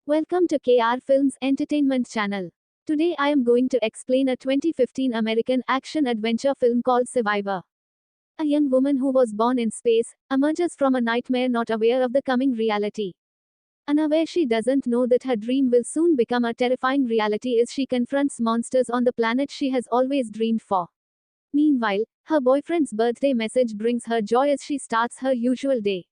Welcome to KR Films Entertainment Channel. Today I am going to explain a 2015 American action-adventure film called Survivor. A young woman who was born in space emerges from a nightmare, not aware of the coming reality. Unaware she doesn't know that her dream will soon become a terrifying reality as she confronts monsters on the planet she has always dreamed for. Meanwhile, her boyfriend's birthday message brings her joy as she starts her usual day.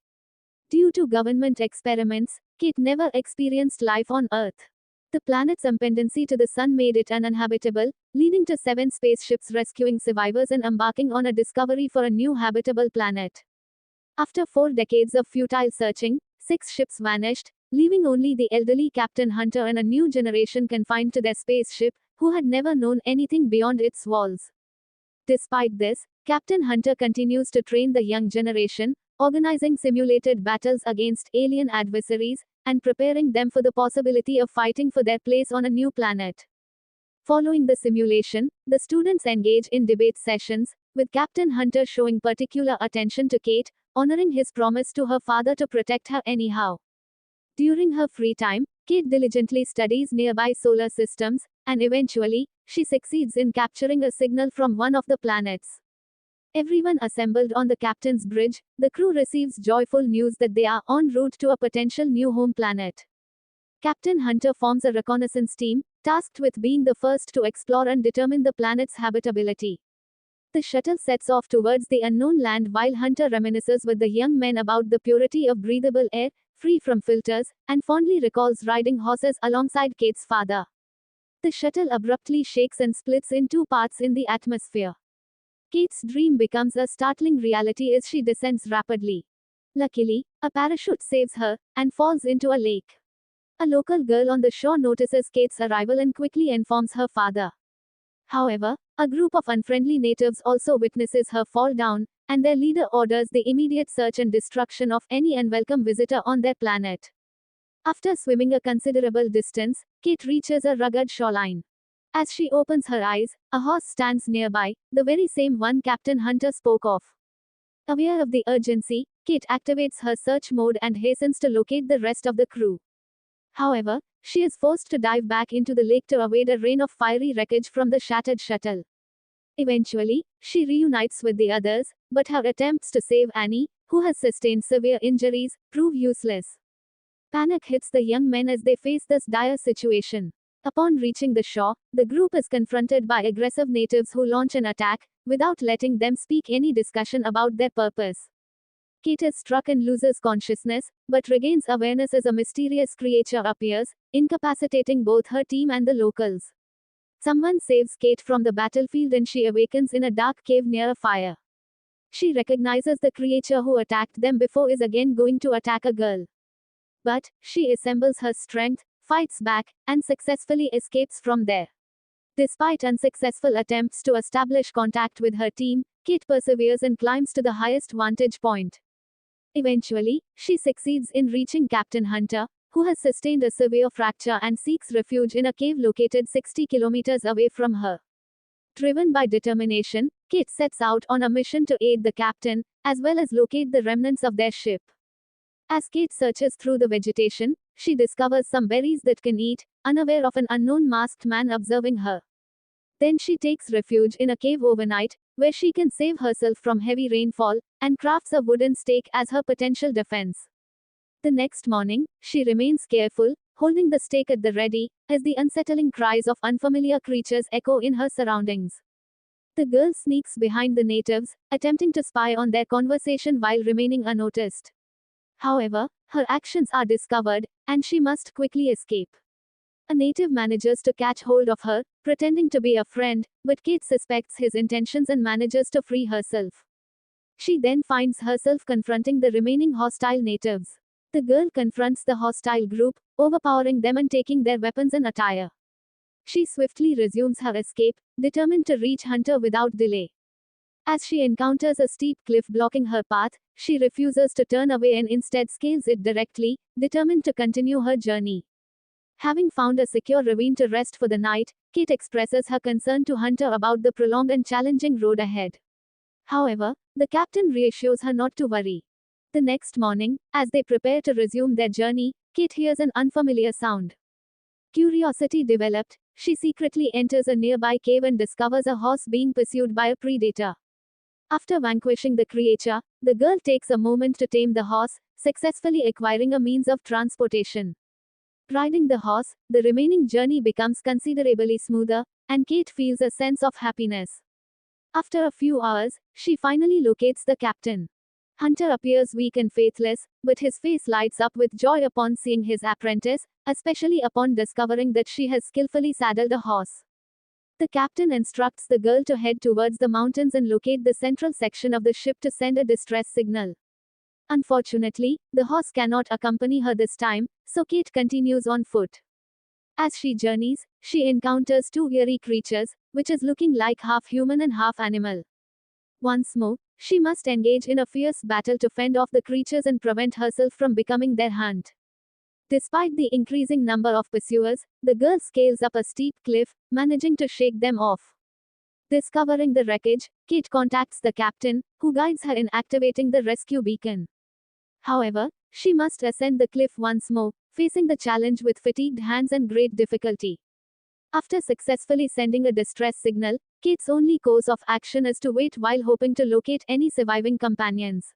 Due to government experiments, Kate never experienced life on Earth. The planet's impendency to the sun made it uninhabitable, leading to 7 spaceships rescuing survivors and embarking on a discovery for a new habitable planet. After 4 decades of futile searching, 6 ships vanished, leaving only the elderly Captain Hunter and a new generation confined to their spaceship, who had never known anything beyond its walls. Despite this, Captain Hunter continues to train the young generation, organizing simulated battles against alien adversaries, and preparing them for the possibility of fighting for their place on a new planet. Following the simulation, the students engage in debate sessions, with Captain Hunter showing particular attention to Kate, honoring his promise to her father to protect her anyhow. During her free time, Kate diligently studies nearby solar systems, and eventually, she succeeds in capturing a signal from one of the planets. Everyone assembled on the captain's bridge, the crew receives joyful news that they are en route to a potential new home planet. Captain Hunter forms a reconnaissance team, tasked with being the first to explore and determine the planet's habitability. The shuttle sets off towards the unknown land while Hunter reminisces with the young men about the purity of breathable air, free from filters, and fondly recalls riding horses alongside Kate's father. The shuttle abruptly shakes and splits in 2 parts in the atmosphere. Kate's dream becomes a startling reality as she descends rapidly. Luckily, a parachute saves her, and falls into a lake. A local girl on the shore notices Kate's arrival and quickly informs her father. However, a group of unfriendly natives also witnesses her fall down, and their leader orders the immediate search and destruction of any unwelcome visitor on their planet. After swimming a considerable distance, Kate reaches a rugged shoreline. As she opens her eyes, a horse stands nearby, the very same one Captain Hunter spoke of. Aware of the urgency, Kate activates her search mode and hastens to locate the rest of the crew. However, she is forced to dive back into the lake to avoid a rain of fiery wreckage from the shattered shuttle. Eventually, she reunites with the others, but her attempts to save Annie, who has sustained severe injuries, prove useless. Panic hits the young men as they face this dire situation. Upon reaching the shore, the group is confronted by aggressive natives who launch an attack, without letting them speak any discussion about their purpose. Kate is struck and loses consciousness, but regains awareness as a mysterious creature appears, incapacitating both her team and the locals. Someone saves Kate from the battlefield and she awakens in a dark cave near a fire. She recognizes the creature who attacked them before is again going to attack a girl. But, she assembles her strength, fights back, and successfully escapes from there. Despite unsuccessful attempts to establish contact with her team, Kate perseveres and climbs to the highest vantage point. Eventually, she succeeds in reaching Captain Hunter, who has sustained a severe fracture and seeks refuge in a cave located 60 kilometers away from her. Driven by determination, Kate sets out on a mission to aid the captain, as well as locate the remnants of their ship. As Kate searches through the vegetation, she discovers some berries that can eat, unaware of an unknown masked man observing her. Then she takes refuge in a cave overnight, where she can save herself from heavy rainfall, and crafts a wooden stake as her potential defense. The next morning, she remains careful, holding the stake at the ready, as the unsettling cries of unfamiliar creatures echo in her surroundings. The girl sneaks behind the natives, attempting to spy on their conversation while remaining unnoticed. However, her actions are discovered, and she must quickly escape. A native manages to catch hold of her, pretending to be a friend, but Kate suspects his intentions and manages to free herself. She then finds herself confronting the remaining hostile natives. The girl confronts the hostile group, overpowering them and taking their weapons and attire. She swiftly resumes her escape, determined to reach Hunter without delay. As she encounters a steep cliff blocking her path, she refuses to turn away and instead scales it directly, determined to continue her journey. Having found a secure ravine to rest for the night, Kate expresses her concern to Hunter about the prolonged and challenging road ahead. However, the captain reassures her not to worry. The next morning, as they prepare to resume their journey, Kate hears an unfamiliar sound. Curiosity developed, she secretly enters a nearby cave and discovers a horse being pursued by a predator. After vanquishing the creature, the girl takes a moment to tame the horse, successfully acquiring a means of transportation. Riding the horse, the remaining journey becomes considerably smoother, and Kate feels a sense of happiness. After a few hours, she finally locates the captain. Hunter appears weak and faithless, but his face lights up with joy upon seeing his apprentice, especially upon discovering that she has skillfully saddled a horse. The captain instructs the girl to head towards the mountains and locate the central section of the ship to send a distress signal. Unfortunately, the horse cannot accompany her this time, so Kate continues on foot. As she journeys, she encounters two eerie creatures, which is looking like half human and half animal. Once more, she must engage in a fierce battle to fend off the creatures and prevent herself from becoming their hunt. Despite the increasing number of pursuers, the girl scales up a steep cliff, managing to shake them off. Discovering the wreckage, Kate contacts the captain, who guides her in activating the rescue beacon. However, she must ascend the cliff once more, facing the challenge with fatigued hands and great difficulty. After successfully sending a distress signal, Kate's only course of action is to wait while hoping to locate any surviving companions.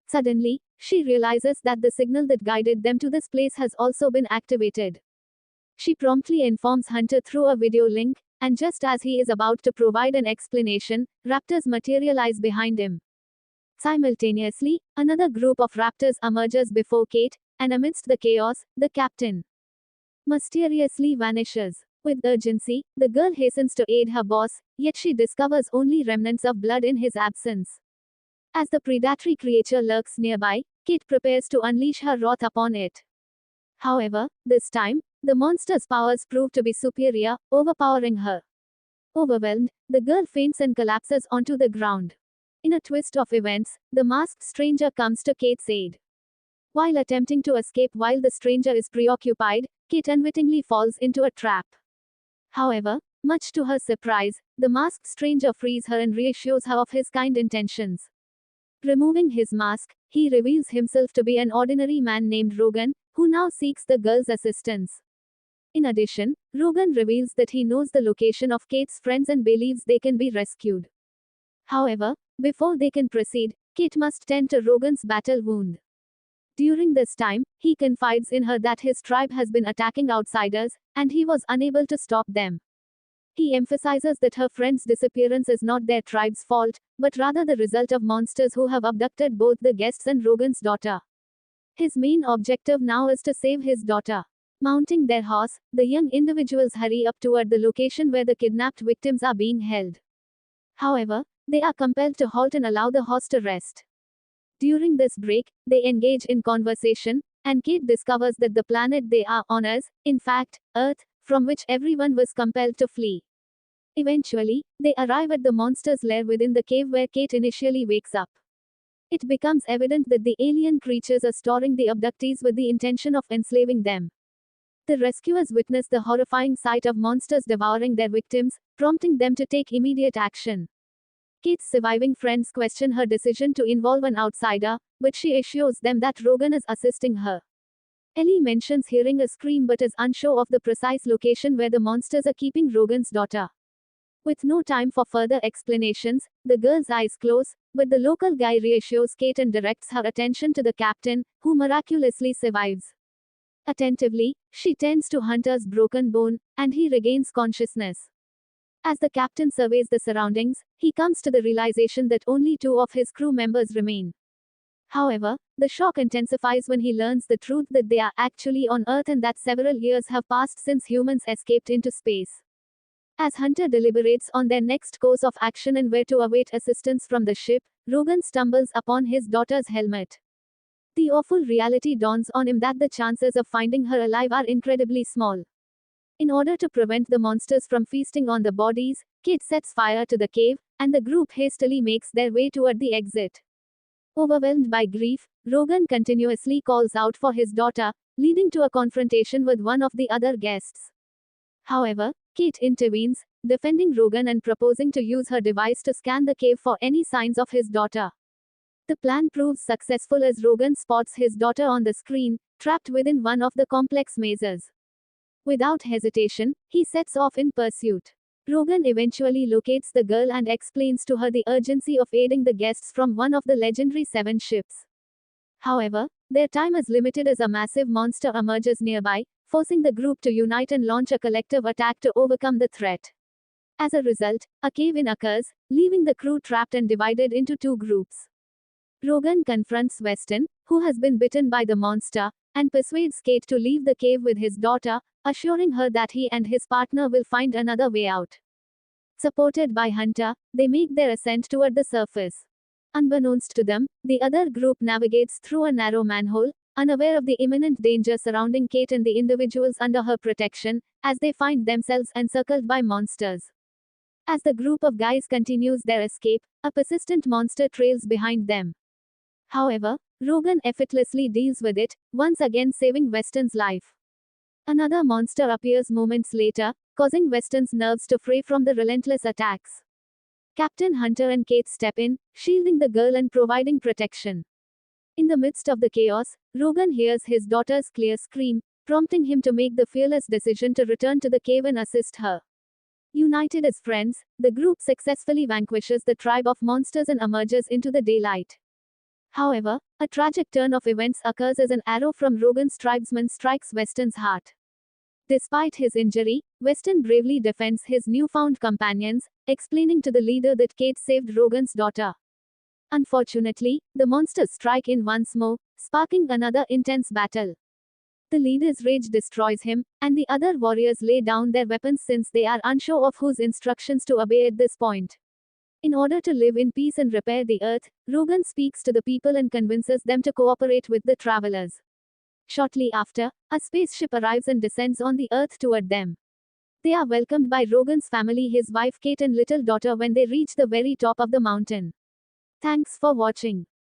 Suddenly, she realizes that the signal that guided them to this place has also been activated. She promptly informs Hunter through a video link, and just as he is about to provide an explanation, raptors materialize behind him. Simultaneously, another group of raptors emerges before Kate, and amidst the chaos, the captain mysteriously vanishes. With urgency, the girl hastens to aid her boss, yet she discovers only remnants of blood in his absence. As the predatory creature lurks nearby, Kate prepares to unleash her wrath upon it. However, this time, the monster's powers prove to be superior, overpowering her. Overwhelmed, the girl faints and collapses onto the ground. In a twist of events, the masked stranger comes to Kate's aid. While attempting to escape while the stranger is preoccupied, Kate unwittingly falls into a trap. However, much to her surprise, the masked stranger frees her and reassures her of his kind intentions. Removing his mask, he reveals himself to be an ordinary man named Rogan, who now seeks the girl's assistance. In addition, Rogan reveals that he knows the location of Kate's friends and believes they can be rescued. However, before they can proceed, Kate must tend to Rogan's battle wound. During this time, he confides in her that his tribe has been attacking outsiders, and he was unable to stop them. He emphasizes that her friend's disappearance is not their tribe's fault, but rather the result of monsters who have abducted both the guests and Rogan's daughter. His main objective now is to save his daughter. Mounting their horse, the young individuals hurry up toward the location where the kidnapped victims are being held. However, they are compelled to halt and allow the horse to rest. During this break, they engage in conversation, and Kate discovers that the planet they are on is, in fact, Earth, from which everyone was compelled to flee. Eventually, they arrive at the monster's lair within the cave where Kate initially wakes up. It becomes evident that the alien creatures are storing the abductees with the intention of enslaving them. The rescuers witness the horrifying sight of monsters devouring their victims, prompting them to take immediate action. Kate's surviving friends question her decision to involve an outsider, but she assures them that Rogan is assisting her. Ellie mentions hearing a scream but is unsure of the precise location where the monsters are keeping Rogan's daughter. With no time for further explanations, the girl's eyes close, but the local guy reassures Kate and directs her attention to the captain, who miraculously survives. Attentively, she tends to Hunter's broken bone, and he regains consciousness. As the captain surveys the surroundings, he comes to the realization that only 2 of his crew members remain. However, the shock intensifies when he learns the truth that they are actually on Earth and that several years have passed since humans escaped into space. As Hunter deliberates on their next course of action and where to await assistance from the ship, Rogan stumbles upon his daughter's helmet. The awful reality dawns on him that the chances of finding her alive are incredibly small. In order to prevent the monsters from feasting on the bodies, Kate sets fire to the cave, and the group hastily makes their way toward the exit. Overwhelmed by grief, Rogan continuously calls out for his daughter, leading to a confrontation with one of the other guests. However, Kate intervenes, defending Rogan and proposing to use her device to scan the cave for any signs of his daughter. The plan proves successful as Rogan spots his daughter on the screen, trapped within one of the complex mazes. Without hesitation, he sets off in pursuit. Rogan eventually locates the girl and explains to her the urgency of aiding the guests from one of the legendary 7 ships. However, their time is limited as a massive monster emerges nearby, forcing the group to unite and launch a collective attack to overcome the threat. As a result, a cave-in occurs, leaving the crew trapped and divided into 2 groups. Rogan confronts Weston, who has been bitten by the monster, and persuades Kate to leave the cave with his daughter, assuring her that he and his partner will find another way out. Supported by Hunter, they make their ascent toward the surface. Unbeknownst to them, the other group navigates through a narrow manhole, unaware of the imminent danger surrounding Kate and the individuals under her protection, as they find themselves encircled by monsters. As the group of guys continues their escape, a persistent monster trails behind them. However, Rogan effortlessly deals with it, once again saving Weston's life. Another monster appears moments later, causing Weston's nerves to fray from the relentless attacks. Captain Hunter and Kate step in, shielding the girl and providing protection. In the midst of the chaos, Rogan hears his daughter's clear scream, prompting him to make the fearless decision to return to the cave and assist her. United as friends, the group successfully vanquishes the tribe of monsters and emerges into the daylight. However, a tragic turn of events occurs as an arrow from Rogan's tribesman strikes Weston's heart. Despite his injury, Weston bravely defends his newfound companions, explaining to the leader that Kate saved Rogan's daughter. Unfortunately, the monsters strike in once more, sparking another intense battle. The leader's rage destroys him, and the other warriors lay down their weapons since they are unsure of whose instructions to obey at this point. In order to live in peace and repair the earth, Rogan speaks to the people and convinces them to cooperate with the travelers. Shortly after, a spaceship arrives and descends on the earth toward them. They are welcomed by Rogan's family, his wife Kate and little daughter when they reach the very top of the mountain. Thanks for watching.